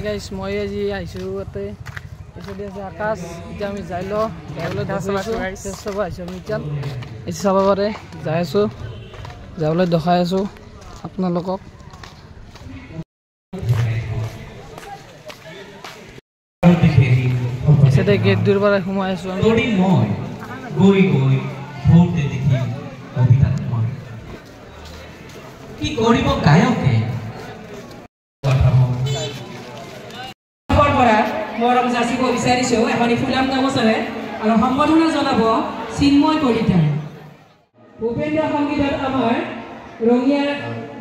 Guys মই আজি আইছো ইয়াতে এসে আছে আকাশ এটা আমি যাইলো যাইলে দেখাইছো সব আইছো মিচাল এই সব বারে যাইছো যাইলে দেখাই আছো আপোনালোকক সেটা গেট দূর বারে ঘুমাই আছো আমি গই গই ভোরতে দেখি কবিতা মই কি গরিব গায়কে মৰম যাচিব বিচাৰিছো এখনি ফুলাম গামোচাৰে আৰু সম্বোধনা জনাব চিন্ময় কলিতা ভূপেন্দ্ৰ সংগীতত আমাৰ ৰঙিয়া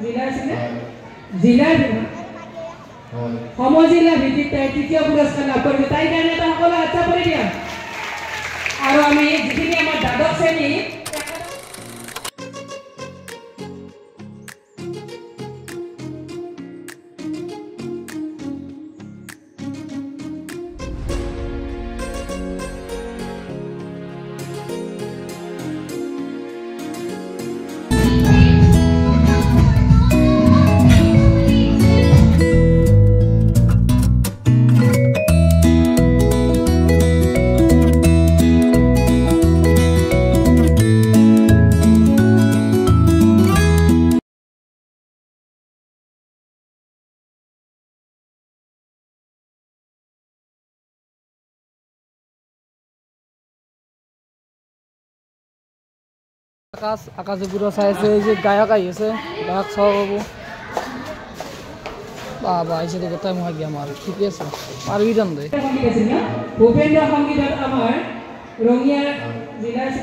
জিলা আছে জিলাৰ সমজিলা ভিত্তিত তৃতীয় পুৰস্কাৰ লাভ কৰিছে তাই কাৰণে এটা সকলো আচ্ছা কৰি দিয়া আৰু আমি যিখিনি আমাৰ দ্বাদশ শ্ৰেণী আকাশ গুড়া চাইছে এই যে গায়ক আহিছে গায়ক চাও বাবু বাবা আইছে তো গোটাই মহা গিয়া মার ঠিক আছে পারবি জান দে ভূপেন্দ্ৰ সংগীতত আমাৰ ৰঙিয়া জিলা আছে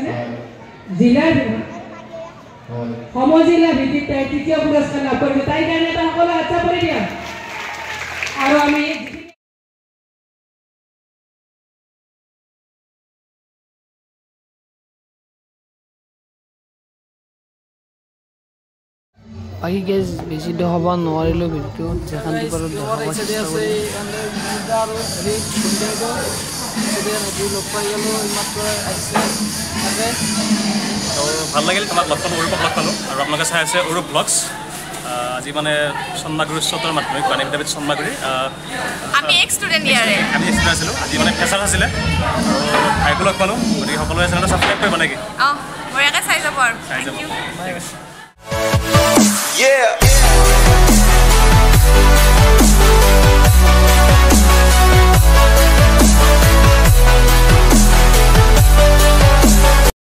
জিলাৰ সমজিলা ভিত্তিত তৃতীয় পুৰস্কাৰ লাভ কৰিছে তাই কাৰণে এটা সকলো আচ্ছা কৰি দিয়া আৰু আমি বাকি গেছ বেছি দেখাব নোৱাৰিলো ভিডিঅ যেখানটো পাৰো দেখাব চেষ্টা কৰি আৰু হেৰি সুন্দৰটো সেটা নদী লগ পাই গেলো মাত্ৰ আহিছে তাকে তো ভাল লাগিল তোমাক লগ পালো অৰূপক লগ পালো আৰু আপোনালোকে চাই আছে অৰূপ ব্লগছ আজি মানে সন্মাগুৰি উচ্চতৰ মাধ্যমিক বাণী বিদ্যাপীঠ সন্মাগুৰি আমি এক ষ্টুডেণ্ট ইয়াৰে আমি ষ্টুডেণ্ট আছিলোঁ আজি মানে ফেচাৰ আছিলে আৰু ভাইকো লগ পালোঁ গতিকে সকলোৱে চেনেলটো ছাবস্ক্ৰাইব কৰিব নেকি অঁ বঢ়িয়াকৈ চাই যাব আৰু চাই যাব ঠিক আছে Yeah.